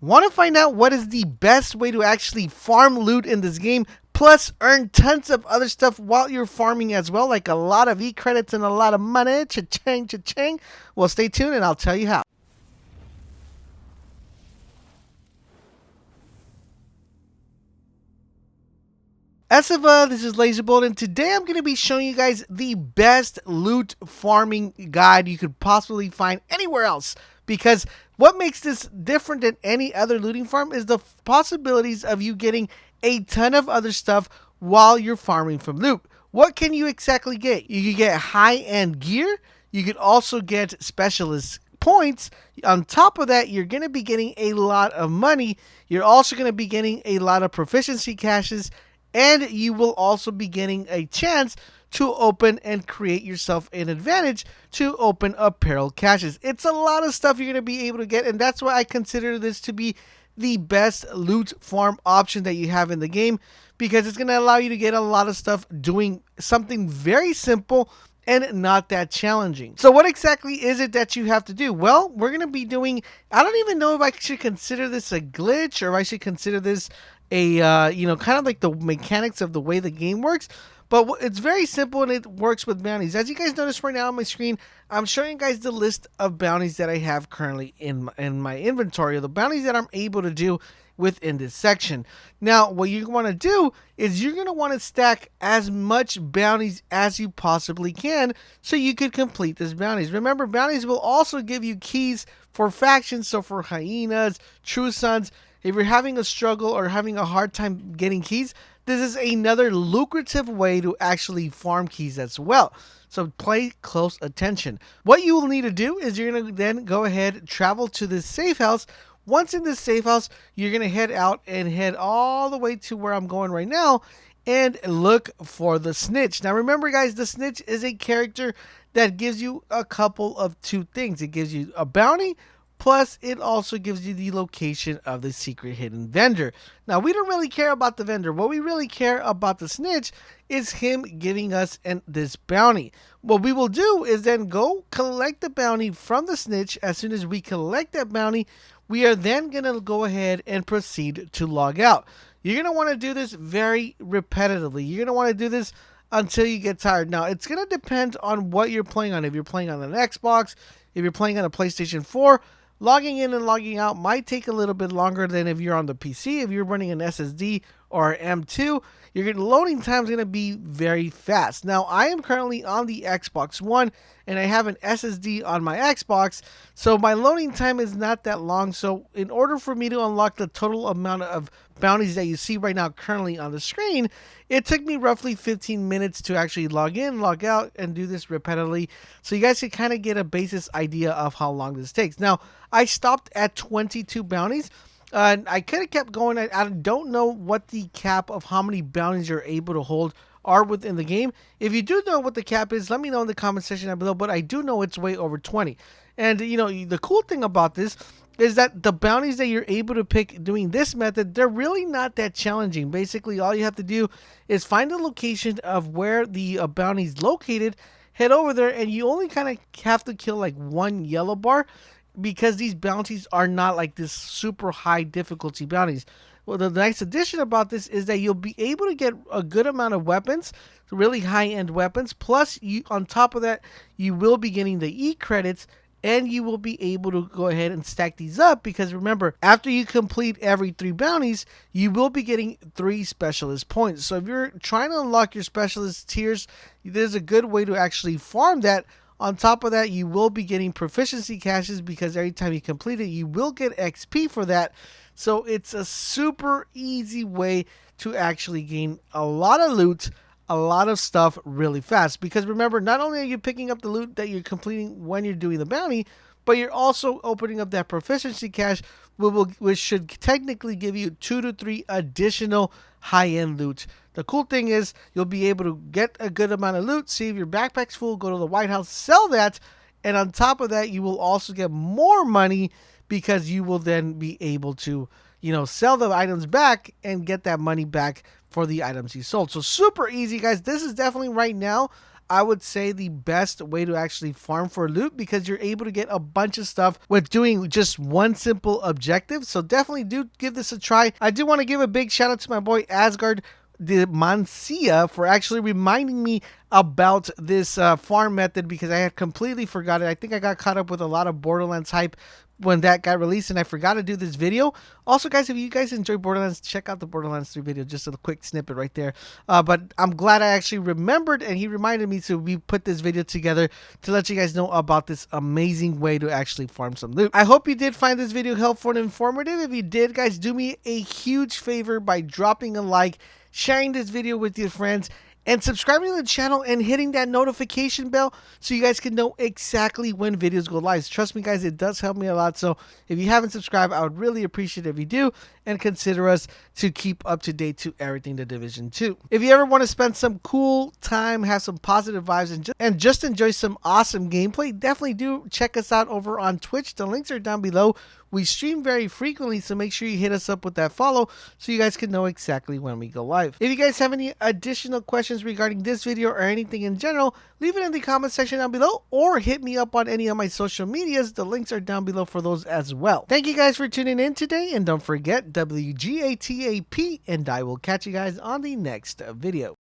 Want to find out what is the best way to actually farm loot in this game, plus earn tons of other stuff while you're farming as well, like a lot of e-credits and a lot of money? Cha-ching, cha-ching. Well, stay tuned and I'll tell you how. Esiva, this is LaserBolt, and today I'm going to be showing you guys the best loot farming guide you could possibly find anywhere else. Because what makes this different than any other looting farm is the possibilities of you getting a ton of other stuff while you're farming from loot. What can you exactly get? You can get high-end gear. You could also get specialist points. On top of that, you're going to be getting a lot of money. You're also going to be getting a lot of proficiency caches, and you will also be getting a chance to open and create yourself an advantage to open apparel caches. It's a lot of stuff you're going to be able to get, and that's why I consider this to be the best loot farm option that you have in the game, because it's going to allow you to get a lot of stuff doing something very simple and not that challenging. So what exactly is it that you have to do? Well, we're going to be doing, I don't even know if I should consider this a glitch or if I should consider this a kind of like the mechanics of the way the game works, but it's very simple and it works with bounties. As you guys notice right now on my screen, I'm showing you guys the list of bounties that I have currently in my inventory, the bounties that I'm able to do within this section. Now what you want to do is you're going to want to stack as much bounties as you possibly can so you could complete this bounties. Remember, bounties will also give you keys for factions, so for hyenas, true sons. If you're having a struggle or having a hard time getting keys, this is another lucrative way to actually farm keys as well. So pay close attention. What you will need to do is you're going to then go ahead, travel to this safe house. Once in this safe house, you're going to head out and head all the way to where I'm going right now and look for the snitch. Now remember guys, the snitch is a character that gives you a couple of two things. It gives you a bounty, plus, it also gives you the location of the secret hidden vendor. Now, we don't really care about the vendor. What we really care about the snitch is him giving us this bounty. What we will do is then go collect the bounty from the snitch. As soon as we collect that bounty, we are then going to go ahead and proceed to log out. You're going to want to do this very repetitively. You're going to want to do this until you get tired. Now, it's going to depend on what you're playing on. If you're playing on an Xbox, if you're playing on a PlayStation 4, logging in and logging out might take a little bit longer than if you're on the PC. If you're running an SSD or M2, your loading time is going to be very fast. Now, I am currently on the Xbox One, and I have an SSD on my Xbox, so my loading time is not that long. So in order for me to unlock the total amount of bounties that you see right now currently on the screen, it took me roughly 15 minutes to actually log in, log out, and do this repetitively, so you guys can kind of get a basis idea of how long this takes. Now, I stopped at 22 bounties. I could have kept going. I don't know what the cap of how many bounties you're able to hold are within the game. If you do know what the cap is, let me know in the comment section down below, but I do know it's way over 20. And, the cool thing about this is that the bounties that you're able to pick doing this method, they're really not that challenging. Basically, all you have to do is find the location of where the bounty is located, head over there, and you only kind of have to kill like one yellow bar, because these bounties are not like this super high difficulty bounties. Well, the nice addition about this is that you'll be able to get a good amount of weapons, really high-end weapons. Plus, on top of that, you will be getting the E-credits, and you will be able to go ahead and stack these up, because remember, after you complete every 3 bounties, you will be getting 3 specialist points. So if you're trying to unlock your specialist tiers, there's a good way to actually farm that. On top of that, you will be getting proficiency caches, because every time you complete it, you will get XP for that. So it's a super easy way to actually gain a lot of loot, a lot of stuff really fast. Because remember, not only are you picking up the loot that you're completing when you're doing the bounty, but you're also opening up that proficiency cache, which should technically give you 2 to 3 additional high-end loot. The cool thing is you'll be able to get a good amount of loot, see if your backpack's full, go to the White House, sell that, and on top of that, you will also get more money, because you will then be able to, sell the items back and get that money back for the items you sold. So super easy, guys. This is definitely right now, I would say, the best way to actually farm for loot, because you're able to get a bunch of stuff with doing just one simple objective. So definitely do give this a try. I do want to give a big shout out to my boy Asgard the Mancia for actually reminding me about this farm method, because I had completely forgotten. I think I got caught up with a lot of Borderlands hype when that got released, and I forgot to do this video. Also, guys, if you guys enjoy Borderlands, check out the Borderlands 3 video, just a quick snippet right there. But I'm glad I actually remembered, and he reminded me, to we put this video together to let you guys know about this amazing way to actually farm some loot. I hope you did find this video helpful and informative. If you did, guys, do me a huge favor by dropping a like, sharing this video with your friends, and subscribing to the channel and hitting that notification bell so you guys can know exactly when videos go live. Trust me, guys, it does help me a lot. So if you haven't subscribed, I would really appreciate it if you do, and consider us to keep up to date to everything The Division 2. If you ever want to spend some cool time, have some positive vibes, and just enjoy some awesome gameplay, definitely do check us out over on Twitch. The links are down below. We stream very frequently, so make sure you hit us up with that follow so you guys can know exactly when we go live. If you guys have any additional questions regarding this video or anything in general, leave it in the comment section down below, or hit me up on any of my social medias. The links are down below for those as well. Thank you guys for tuning in today, and don't forget WGATAP, and I will catch you guys on the next video.